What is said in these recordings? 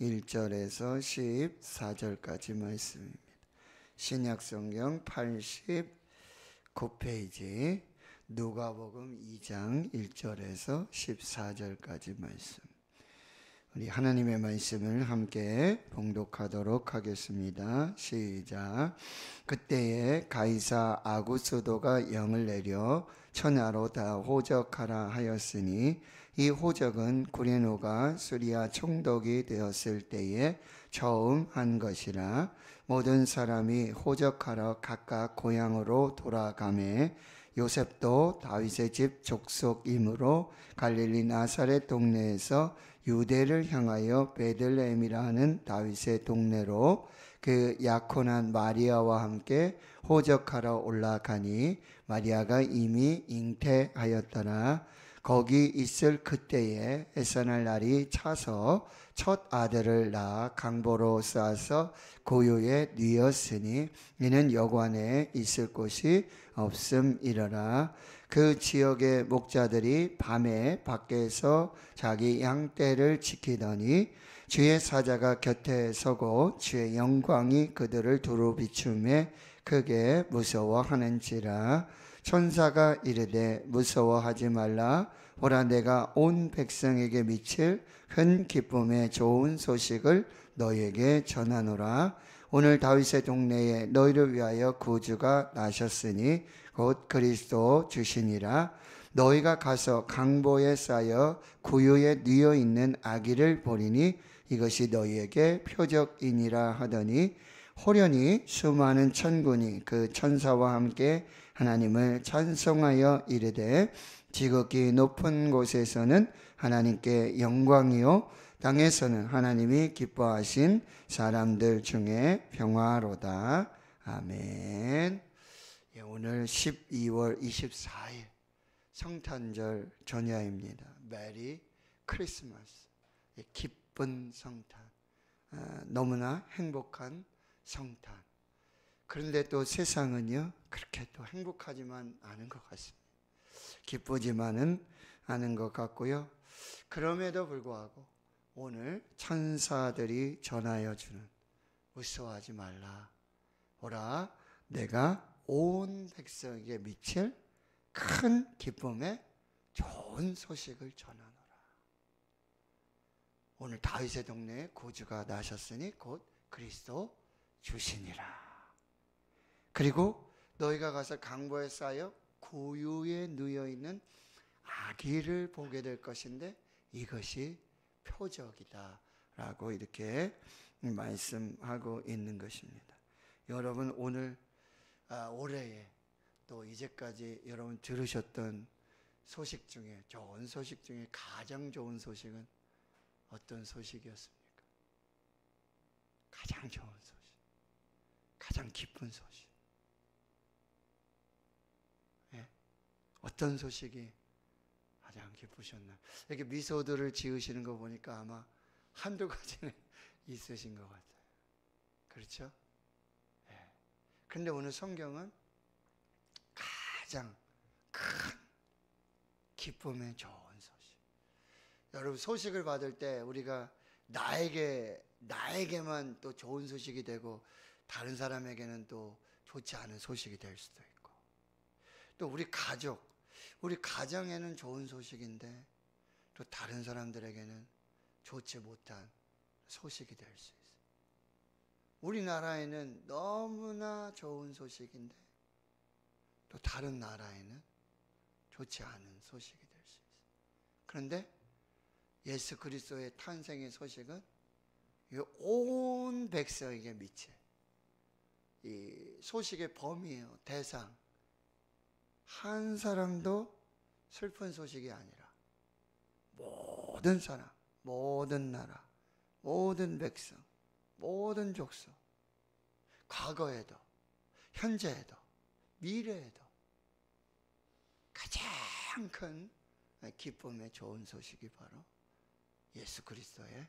1절에서 14절까지 말씀입니다. 신약성경 89페이지 누가복음 2장 1절에서 14절까지 말씀. 우리 하나님의 말씀을 함께 봉독하도록 하겠습니다. 시작. 그때에 가이사 아구스도가 영을 내려 천하로 다 호적하라 하였으니 이 호적은 구레노가 수리아 총독이 되었을 때에 처음 한 것이라. 모든 사람이 호적하러 각각 고향으로 돌아가매 요셉도 다윗의 집 족속이므로 갈릴리 나사렛 동네에서 유대를 향하여 베들레헴이라 하는 다윗의 동네로 그 약혼한 마리아와 함께 호적하러 올라가니 마리아가 이미 잉태하였더라. 거기 있을 그때에 해산할 날이 차서 첫 아들을 낳아 강보로 쌓아서 고요에 뉘었으니 이는 여관에 있을 곳이 없음이러라. 그 지역의 목자들이 밤에 밖에서 자기 양떼를 지키더니 주의 사자가 곁에 서고 주의 영광이 그들을 두루 비추매 크게 무서워하는지라. 천사가 이르되 무서워하지 말라. 보라, 내가 온 백성에게 미칠 큰 기쁨의 좋은 소식을 너희에게 전하노라. 오늘 다윗의 동네에 너희를 위하여 구주가 나셨으니 곧 그리스도 주시니라. 너희가 가서 강보에 쌓여 구유에 뉘어 있는 아기를 보리니 이것이 너희에게 표적이니라 하더니 호련히 수많은 천군이 그 천사와 함께 하나님을 찬송하여 이르되 지극히 높은 곳에서는 하나님께 영광이요 땅에서는 하나님이 기뻐하신 사람들 중에 평화로다. 아멘. 오늘 12월 24일 성탄절 전야입니다. 메리 크리스마스. 기쁜 성탄. 너무나 행복한 성탄. 그런데 또 세상은요 그렇게 또 행복하지만 않은 것 같습니다. 기쁘지만은 않은 것 같고요. 그럼에도 불구하고 오늘 천사들이 전하여 주는 무서워하지 말라. 보라, 내가 온 백성에게 미칠 큰 기쁨의 좋은 소식을 전하노라. 오늘 다윗의 동네에 구주가 나셨으니 곧 그리스도 주시니라. 그리고 너희가 가서 강보에 쌓여 구유에 누워 있는 아기를 보게 될 것인데 이것이 표적이다 라고 이렇게 말씀하고 있는 것입니다. 여러분 오늘 올해에 또 이제까지 여러분 들으셨던 소식 중에 좋은 소식 중에 가장 좋은 소식은 어떤 소식이었습니까? 가장 좋은 소식, 가장 기쁜 소식. 어떤 소식이 가장 기쁘셨나요? 이렇게 미소들을 지으시는 거 보니까 아마 한두 가지는 있으신 것 같아요. 그렇죠? 그런데 오늘 성경은 가장 큰 기쁨의 좋은 소식. 여러분 소식을 받을 때 우리가 나에게만 또 좋은 소식이 되고 다른 사람에게는 또 좋지 않은 소식이 될 수도 있고 또 우리 가정에는 좋은 소식인데 또 다른 사람들에게는 좋지 못한 소식이 될 수 있어요. 우리나라에는 너무나 좋은 소식인데 또 다른 나라에는 좋지 않은 소식이 될 수 있어요. 그런데 예수 그리스도의 탄생의 소식은 온 백성에게 미칠 이 소식의 범위예요. 대상. 한 사람도 슬픈 소식이 아니라 모든 사람, 모든 나라, 모든 백성, 모든 족속, 과거에도, 현재에도, 미래에도 가장 큰 기쁨의 좋은 소식이 바로 예수 그리스도의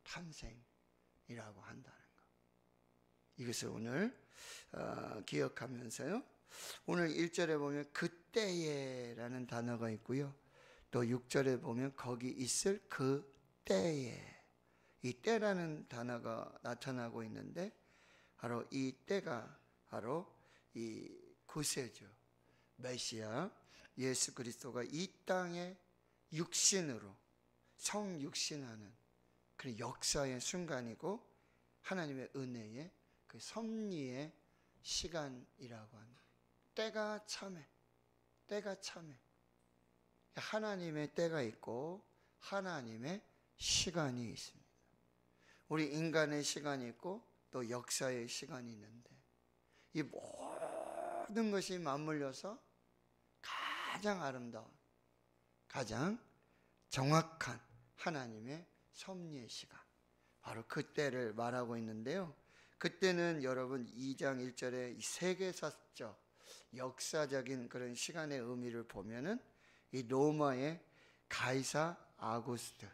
탄생이라고 한다는 것. 이것을 오늘 기억하면서요. 오늘 1절에 보면 그때에라는 단어가 있고요. 또 6절에 보면 거기 있을 그때에 이 때라는 단어가 나타나고 있는데 바로 이 때가 바로 이 구세주 메시아 예수 그리스도가 이 땅에 육신으로 성육신하는 그 역사의 순간이고 하나님의 은혜의 그 섭리의 시간이라고 하는 때가 참해. 하나님의 때가 있고 하나님의 시간이 있습니다. 우리 인간의 시간이 있고 또 역사의 시간이 있는데 이 모든 것이 맞물려서 가장 아름다운, 가장 정확한 하나님의 섭리의 시간, 바로 그때를 말하고 있는데요. 그때는 여러분 2장 1절에 세계사적 역사적인 그런 시간의 의미를 보면은 이 로마의 가이사 아구스트,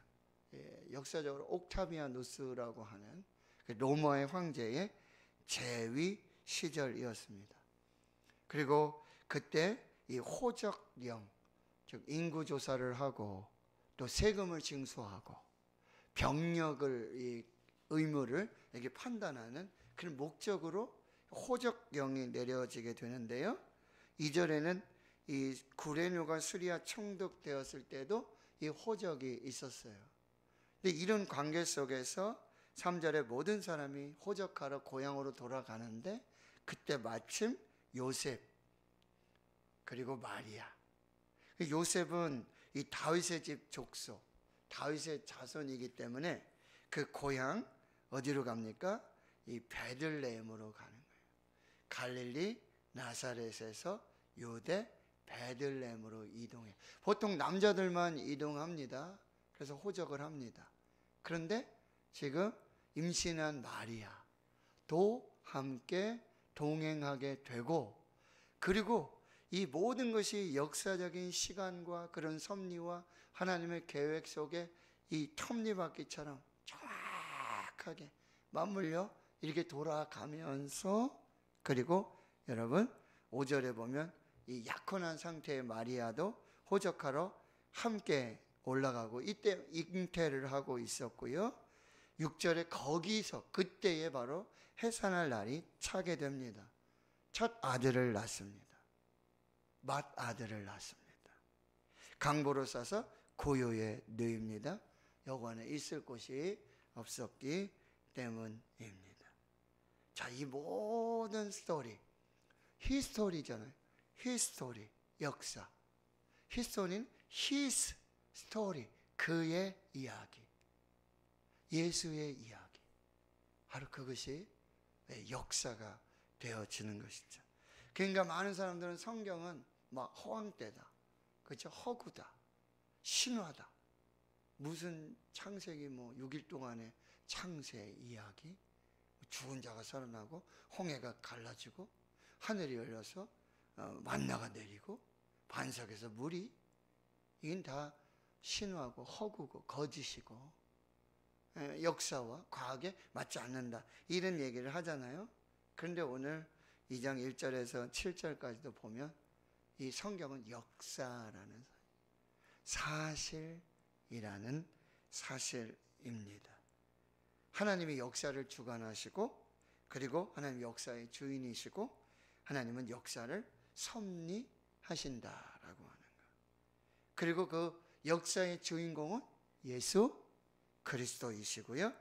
역사적으로 옥타비아누스라고 하는 로마의 황제의 재위 시절이었습니다. 그리고 그때 이 호적령, 즉 인구 조사를 하고 또 세금을 징수하고 병력을 이 의무를 이렇게 판단하는 그런 목적으로 호적령이 내려지게 되는데요. 2절에는 이 구레뇨가 수리아 총독되었을 때도 이 호적이 있었어요. 근데 이런 관계 속에서 3절에 모든 사람이 호적하러 고향으로 돌아가는데 그때 마침 요셉 그리고 마리아. 요셉은 이 다윗의 집 족속, 다윗의 자손이기 때문에 그 고향 어디로 갑니까? 이 베들레헴으로 가는 거예요. 갈릴리 나사렛에서 유대 베들레헴으로 이동해요. 보통 남자들만 이동합니다. 그래서 호적을 합니다. 그런데 지금 임신한 마리아도 함께 동행하게 되고, 그리고 이 모든 것이 역사적인 시간과 그런 섭리와 하나님의 계획 속에 이 톱니바퀴처럼 정확하게 맞물려 이렇게 돌아가면서, 그리고 여러분 5절에 보면 이 약혼한 상태의 마리아도 호적하러 함께 올라가고 이때 잉태를 하고 있었고요. 6절에 거기서 그때에 바로 해산할 날이 차게 됩니다. 첫 아들을 낳습니다. 맏아들을 낳습니다. 강보로 싸서 고요에 누입니다. 여관에 있을 곳이 없었기 때문입니다. 자, 이 모든 스토리, 히스토리잖아요. 히스토리, 역사. 히스토리는 his story, 그의 이야기, 예수의 이야기. 바로 그것이 역사가 되어지는 것이죠. 그러니까 많은 사람들은 성경은 막 허황되다, 그렇죠? 허구다, 신화다. 무슨 창세기 6일 동안의 창세 이야기, 죽은 자가 살아나고 홍해가 갈라지고 하늘이 열려서 만나가 내리고 반석에서 물이, 이건 다 신화고 허구고 거짓이고 역사와 과학에 맞지 않는다, 이런 얘기를 하잖아요. 그런데 오늘 2장 1절에서 7절까지도 보면 이 성경은 역사라는 사실이라는 사실입니다. 하나님이 역사를 주관하시고, 그리고 하나님 역사의 주인이시고, 하나님은 역사를 섭리하신다라고 하는 것. 그리고 그 역사의 주인공은 예수 그리스도이시고요.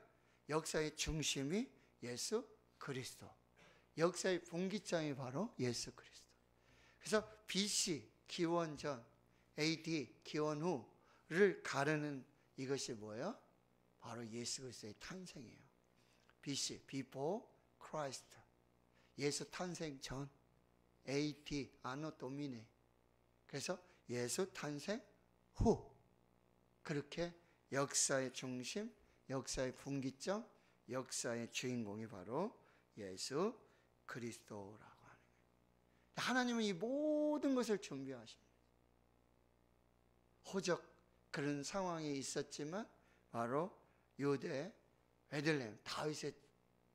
역사의 중심이 예수 그리스도. 역사의 분기점이 바로 예수 그리스도. 그래서 BC 기원 전, AD 기원 후를 가르는 이것이 뭐예요? 바로 예수 그리스도의 탄생이에요. BC, before Christ. 예수 탄생 전, AD, 아노 도미네. 그래서 예수 탄생 후. 그렇게 역사의 중심, 역사의 분기점, 역사의 주인공이 바로 예수 그리스도라고 하는 거예요. 하나님은 이 모든 것을 준비하십니다. 호적 그런 상황이 있었지만 바로 유대 베들레헴, 다윗의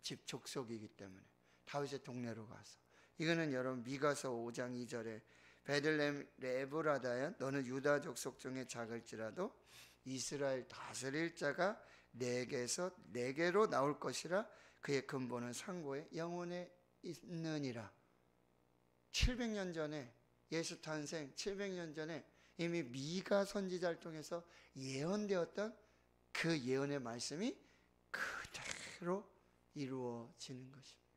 집 족속이기 때문에 다윗의 동네로 가서, 이거는 여러분 미가서 5장 2절에 베들레헴 에브라다야 너는 유다 족속 중에 작을지라도 이스라엘 다스릴 자가 내게서 내게로 나올 것이라. 그의 근본은 상고의 영혼에 있느니라. 700년 전에, 예수 탄생 700년 전에 이미 미가 선지자를 통해서 예언되었던 그 예언의 말씀이 그대로 이루어지는 것입니다.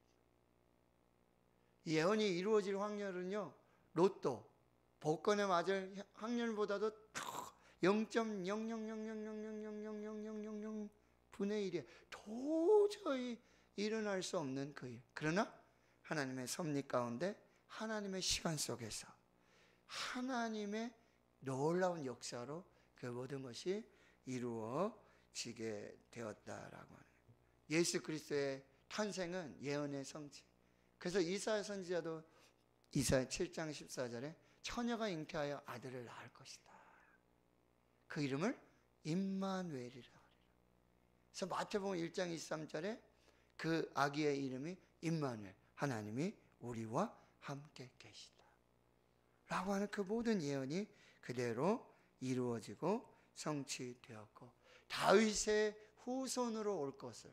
예언이 이루어질 확률은요, 로또 복권에 맞을 확률보다도 0.0000000000000 분의 1에 도저히 일어날 수 없는 그 일. 그러나 하나님의 섭리 가운데, 하나님의 시간 속에서 하나님의 놀라운 역사로 그 모든 것이 이루어지게 되었다라고 하는 거예요. 예수 그리스도의 탄생은 예언의 성취. 그래서 이사야 선지자도 이사야 7장 14절에 처녀가 잉태하여 아들을 낳을 것이다. 그 이름을 임마누엘이라 그래요. 그래서 마태복음 1장 23절에 그 아기의 이름이 임마누엘, 하나님이 우리와 함께 계시다 라고 하는 그 모든 예언이 그대로 이루어지고 성취되었고, 다윗의 후손으로 올 것을,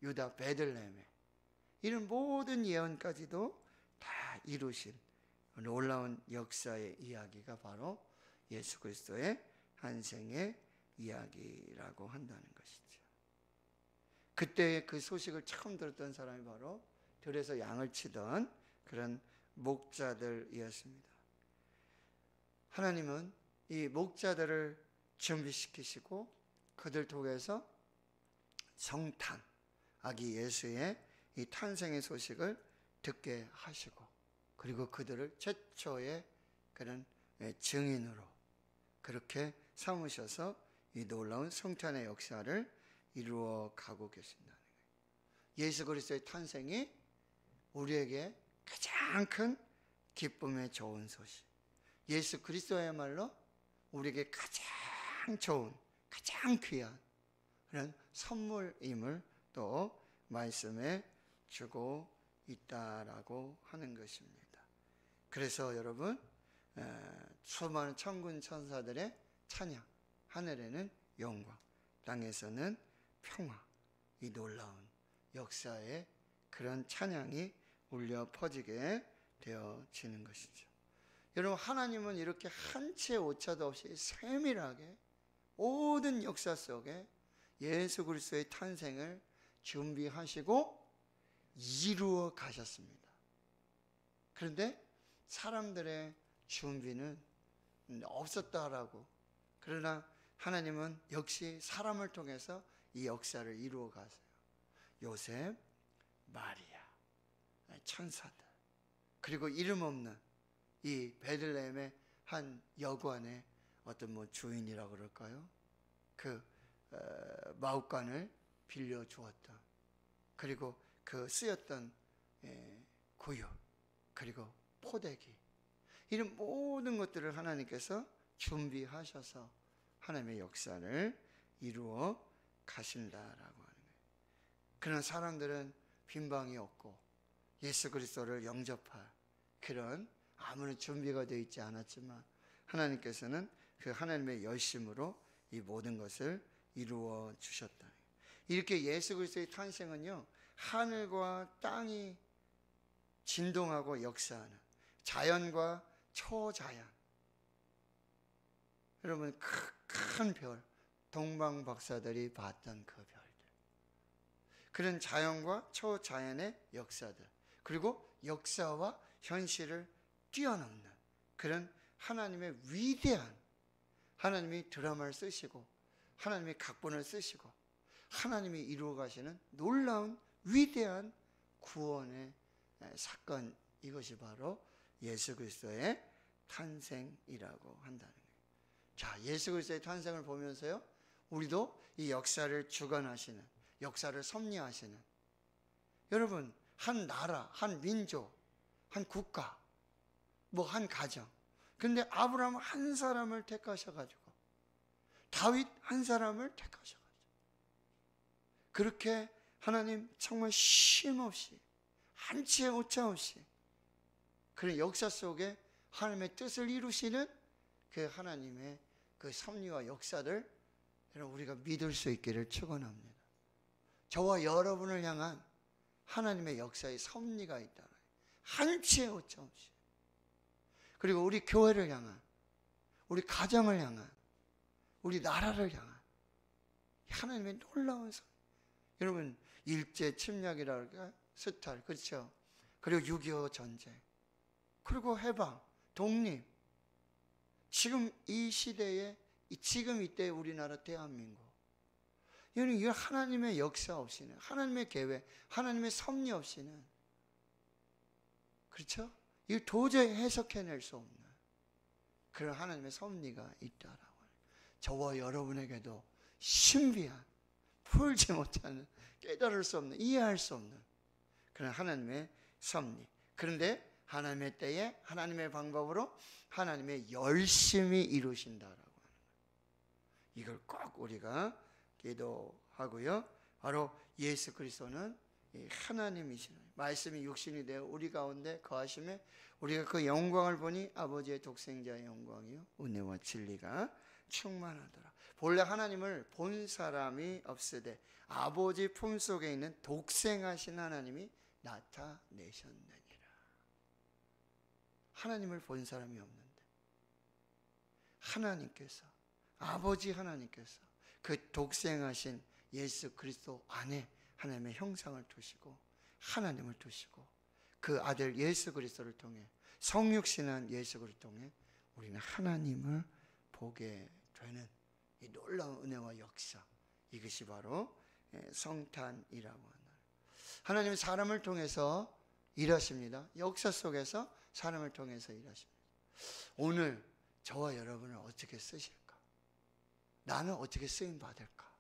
유다 베들레헴에 이런 모든 예언까지도 다 이루신 놀라운 역사의 이야기가 바로 예수 그리스도의 탄생의 이야기라고 한다는 것이죠. 그때 그 소식을 처음 들었던 사람이 바로 들에서 양을 치던 그런 목자들이었습니다. 하나님은 이 목자들을 준비시키시고 그들 통해서 성탄, 아기 예수의 이 탄생의 소식을 듣게 하시고, 그리고 그들을 최초의 그런 증인으로 그렇게 삼으셔서 이 놀라운 성탄의 역사를 이루어 가고 계신다는 거예요. 예수 그리스도의 탄생이 우리에게 가장 큰 기쁨의 좋은 소식, 예수 그리스도야말로 우리에게 가장 좋은, 가장 귀한 그런 선물임을 또 말씀해 주고 있다라고 하는 것입니다. 그래서 여러분, 수많은 천군 천사들의 찬양, 하늘에는 영광, 땅에서는 평화, 이 놀라운 역사의 그런 찬양이 울려 퍼지게 되어지는 것이죠. 여러분, 하나님은 이렇게 한치의 오차도 없이 세밀하게 모든 역사 속에 예수 그리스도의 탄생을 준비하시고 이루어 가셨습니다. 그런데 사람들의 준비는 없었다라고, 그러나 하나님은 역시 사람을 통해서 이 역사를 이루어 가세요. 요셉, 마리아, 천사들, 그리고 이름 없는 이 베들레헴의 한 여관의 어떤 주인이라고 그럴까요? 그 마구간을 빌려 주었던, 그리고 그 쓰였던 구유, 그리고 포대기, 이런 모든 것들을 하나님께서 준비하셔서 하나님의 역사를 이루어 가신다라고 하는 거예요. 그런 사람들은 빈방이 없고 예수 그리스도를 영접할 그런 아무런 준비가 되어 있지 않았지만, 하나님께서는 그 하나님의 열심으로 이 모든 것을 이루어 주셨다. 이렇게 예수 그리스도의 탄생은요, 하늘과 땅이 진동하고 역사하는, 자연과 초자연, 여러분 큰 별, 동방 박사들이 봤던 그 별들, 그런 자연과 초자연의 역사들, 그리고 역사와 현실을 뛰어넘는 그런 하나님의 위대한, 하나님이 드라마를 쓰시고 하나님이 각본을 쓰시고 하나님이 이루어 가시는 놀라운 위대한 구원의 사건, 이것이 바로 예수 그리스도의 탄생이라고 한다는 거예요. 자, 예수 그리스도의 탄생을 보면서요, 우리도 이 역사를 주관하시는, 역사를 섭리하시는, 여러분, 한 나라, 한 민족, 한 국가, 한 가정, 근데 아브라함 한 사람을 택하셔가지고 다윗 한 사람을 택하셔가지고 그렇게 하나님 정말 쉼없이 한치의 오차 없이 그런 역사 속에 하나님의 뜻을 이루시는 그 하나님의 그 섭리와 역사를 여러분 우리가 믿을 수 있기를 축원합니다. 저와 여러분을 향한 하나님의 역사의 섭리가 있다. 한치의 오차 없이. 그리고 우리 교회를 향한, 우리 가정을 향한, 우리 나라를 향한 하나님의 놀라운 섭리. 여러분 일제 침략이라 할까? 스탈, 그렇죠? 그리고 6.25 전쟁, 그리고 해방, 독립. 지금 이 시대에, 지금 이때 우리나라 대한민국, 이 하나님의 역사 없이는, 하나님의 계획, 하나님의 섭리 없이는, 그렇죠? 이 도저히 해석해낼 수 없는 그런 하나님의 섭리가 있다라고. 저와 여러분에게도 신비한, 풀지 못하는, 깨달을 수 없는, 이해할 수 없는 그런 하나님의 섭리. 그런데 하나님의 때에 하나님의 방법으로 하나님의 열심히 이루신다라고 하는 거예요. 이걸 꼭 우리가 기도하고요. 바로 예수 그리스도는 하나님이시는, 말씀이 육신이 되어 우리 가운데 거하심에 우리가 그 영광을 보니 아버지의 독생자의 영광이요 은혜와 진리가 충만하더라. 본래 하나님을 본 사람이 없으되 아버지 품속에 있는 독생하신 하나님이 나타내셨느니라. 하나님을 본 사람이 없는데 하나님께서, 아버지 하나님께서 그 독생하신 예수 그리스도 안에 하나님의 형상을 두시고 하나님을 두시고 그 아들 예수 그리스도를 통해, 성육신한 예수 그리스도를 통해 우리는 하나님을 보게 되는 이 놀라운 은혜와 역사, 이것이 바로 성탄이라고 하는. 하나님은 사람을 통해서 일하십니다. 역사 속에서 사람을 통해서 일하십니다. 오늘 저와 여러분을 어떻게 쓰실까? 나는 어떻게 쓰임 받을까?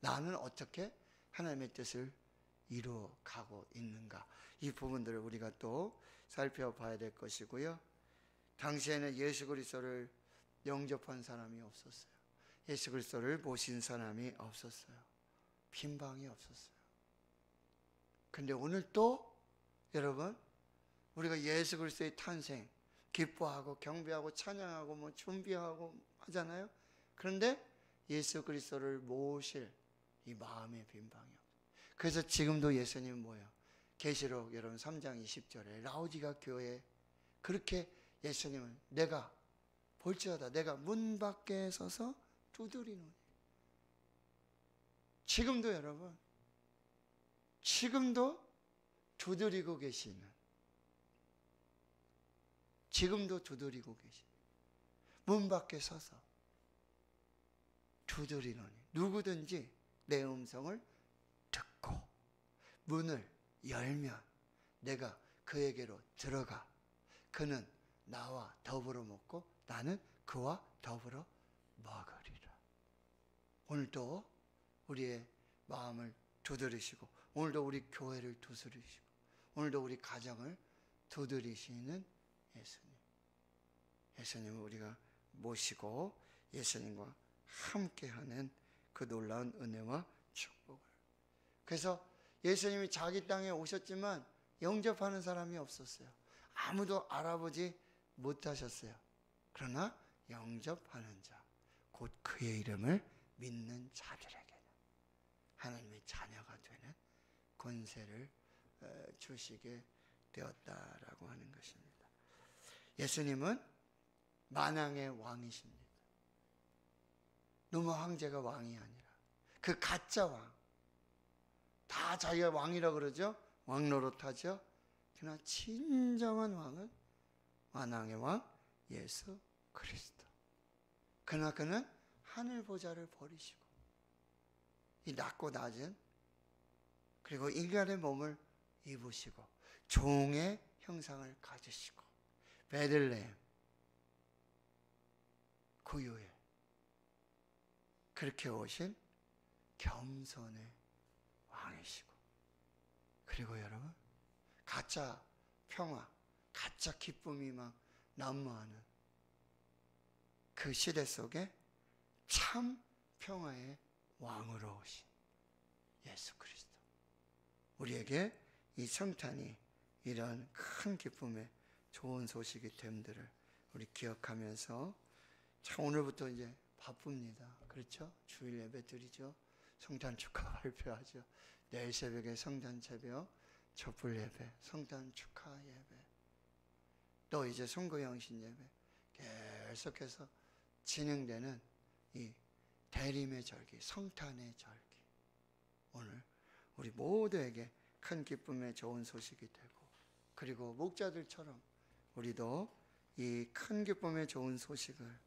나는 어떻게 하나님의 뜻을 이루어가고 있는가? 이 부분들을 우리가 또 살펴봐야 될 것이고요. 당시에는 예수 그리스도를 영접한 사람이 없었어요. 예수 그리스도를 모신 사람이 없었어요. 빈방이 없었어요. 근데 오늘 또 여러분, 우리가 예수 그리스도의 탄생 기뻐하고 경배하고 찬양하고 뭐 준비하고 하잖아요. 그런데 예수 그리스도를 모실 이 마음의 빈방이 없어요. 그래서 지금도 예수님은 뭐예요? 계시록 여러분 3장 20절에 라오디가 교회에 그렇게 예수님은 내가 볼지어다 내가 문 밖에 서서 두드리노니. 지금도 여러분, 지금도 두드리고 계시는, 지금도 두드리고 계시는, 문 밖에 서서 두드리노니 누구든지 내 음성을 듣고 문을 열면 내가 그에게로 들어가 그는 나와 더불어 먹고 나는 그와 더불어 먹으리라. 오늘도 우리의 마음을 두드리시고, 오늘도 우리 교회를 두드리시고, 오늘도 우리 가정을 두드리시는 예수님. 예수님을 우리가 모시고 예수님과 함께하는 그 놀라운 은혜와 축복을. 그래서 예수님이 자기 땅에 오셨지만 영접하는 사람이 없었어요. 아무도 알아보지 못하셨어요. 그러나 영접하는 자, 곧 그의 이름을 믿는 자들에게는 하나님의 자녀가 되는 권세를 주시게 되었다라고 하는 것입니다. 예수님은 만왕의 왕이십니다. 노마 황제가 왕이 아니라 그 가짜 왕, 다 자기가 왕이라고 그러죠. 왕 노릇하죠. 그러나 진정한 왕은 만왕의 왕 예수 그리스도. 그러나 그는 하늘 보좌를 버리시고 이 낮고 낮은, 그리고 인간의 몸을 입으시고 종의 형상을 가지시고 베들레헴 구유에 그렇게 오신 겸손의 왕이시고, 그리고 여러분 가짜 평화, 가짜 기쁨이 막 난무하는 그 시대 속에 참 평화의 왕으로 오신 예수 그리스도. 우리에게 이 성탄이 이런 큰 기쁨의 좋은 소식이 됨들을 우리 기억하면서, 참 오늘부터 이제 바쁩니다. 그렇죠? 주일 예배 드리죠. 성탄 축하 발표하죠. 내일 새벽에 성탄 새벽 촛불 예배, 성탄 축하 예배, 또 이제 송구영신 예배, 계속해서 진행되는 이 대림의 절기, 성탄의 절기, 오늘 우리 모두에게 큰 기쁨의 좋은 소식이 되고, 그리고 목자들처럼 우리도 이 큰 기쁨의 좋은 소식을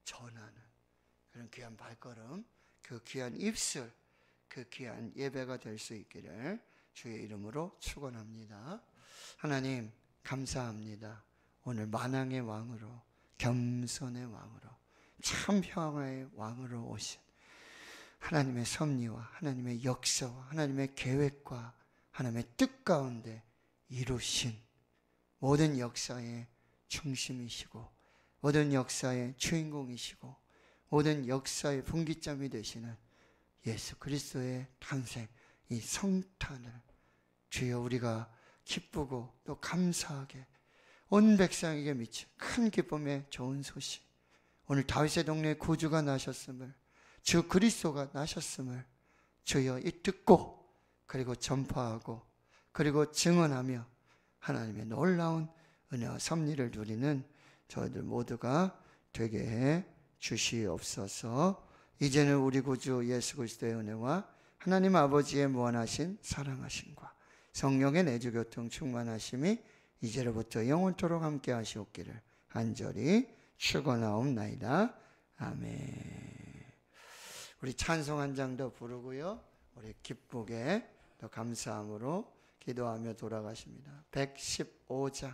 전하는 그런 귀한 발걸음, 그 귀한 입술, 그 귀한 예배가 될 수 있기를 주의 이름으로 축원합니다. 하나님 감사합니다. 오늘 만왕의 왕으로, 겸손의 왕으로, 참 평화의 왕으로 오신 하나님의 섭리와 하나님의 역사와 하나님의 계획과 하나님의 뜻 가운데 이루신 모든 역사의 중심이시고, 모든 역사의 주인공이시고, 모든 역사의 분기점이 되시는 예수 그리스도의 탄생, 이 성탄을 주여 우리가 기쁘고 또 감사하게 온 백성에게 미친 큰 기쁨의 좋은 소식, 오늘 다윗의 동네에 구주가 나셨음을, 주 그리스도가 나셨음을 주여 이 듣고, 그리고 전파하고, 그리고 증언하며 하나님의 놀라운 은혜와 섭리를 누리는 저희들 모두가 되게 해 주시옵소서. 이제는 우리 구주 예수 그리스도의 은혜와 하나님 아버지의 무한하신 사랑하심과 성령의 내주교통 충만하심이 이제로부터 영원토록 함께 하시옵기를 간절히 축원하옵나이다. 아멘. 우리 찬송 한 장 더 부르고요, 우리 기쁘게 또 감사함으로 기도하며 돌아가십니다. 115장